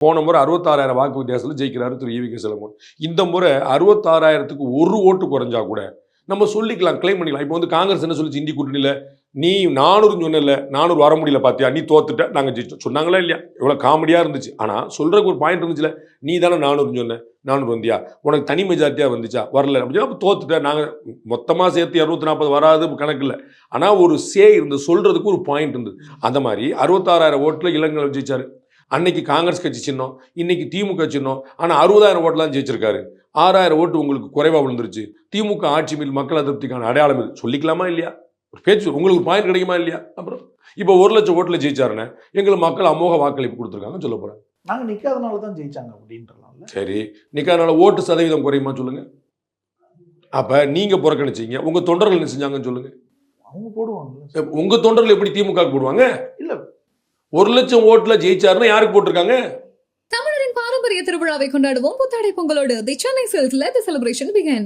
போன முறை 66,000 வாக்கு வித்தியாசத்தில் ஜெயிக்கிறாரு திரு ஈவி கே செல்வகுமார். இந்த முறை 66,000க்கு ஒரு ஓட்டு குறைஞ்சா கூட நம்ம சொல்லிக்கலாம், கிளைம் பண்ணிக்கலாம். இப்போ வந்து காங்கிரஸ் என்ன சொல்லிச்சு இந்தி கூட்டணியில், நீ 400 சொன்ன, 400 வர முடியல பார்த்தியா, நீ தோத்துட்ட, நாங்கள் ஜெயிச்சோம் சொன்னாங்களா இல்லையா? எவ்வளோ காமெடியாக இருந்துச்சு. ஆனால் சொல்கிறதுக்கு ஒரு பாயிண்ட் இருந்துச்சுல, நீ தானே 400 சொன்ன, 400 வந்தியா, உனக்கு தனி மெஜாரிட்டியாக வந்துச்சா, வரல அப்படின்னா அப்போ தோத்துட்டேன், நாங்கள் மொத்தமாக சேர்த்து 240 வராது கணக்கு இல்லை. ஆனால் ஒரு இருந்து சொல்கிறதுக்கு ஒரு பாயிண்ட் இருந்தது. அந்த மாதிரி 66,000 ஓட்டில் இளங்கலை ஜெயிச்சார். அன்னைக்கு காங்கிரஸ் கட்சி சின்னம், இன்னைக்கு திமுக சின்னம். ஆனால் 60,000 ஓட்டெலாம் ஜெயிச்சிருக்காரு. 6,000 ஓட்டு உங்களுக்கு குறைவாக விழுந்துருச்சு. திமுக ஆட்சி மீது மக்கள் அதிருப்திக்கான அடையாளம் இது. சொல்லிக்கலாமா இல்லையா? ஒரு பேச்சு உங்களுக்கு பாயிண்ட் கிடைக்குமா இல்லையா? அப்புறம் இப்போ 1 லட்சம் ஓட்டில் ஜெயிச்சாருன்னு எங்களை மக்கள் அமோக வாக்களிப்பு கொடுத்துருக்காங்கன்னு சொல்ல போகிறாங்க. நாங்கள் நிற்காதனால தான் ஜெயிச்சாங்க அப்படின்றலாம். சரி, நிற்காதனால ஓட்டு சதவீதம் குறையுமா சொல்லுங்க? அப்போ நீங்கள் புறக்கணிச்சிங்க, உங்கள் தொண்டர்கள் என்ன செஞ்சாங்கன்னு சொல்லுங்க. அவங்க போடுவாங்க. உங்கள் தொண்டர்கள் எப்படி திமுக போடுவாங்க? இல்லை, 1 லட்சம் ஓட்டில் ஜெயிச்சாருன்னா யாருக்கு போட்டிருக்காங்க? தமிழரின் பாரம்பரிய திருவிழாவை கொண்டாடுவோம் புத்தாடை பொங்கலோடு. The Chennai Silks let the celebration begin.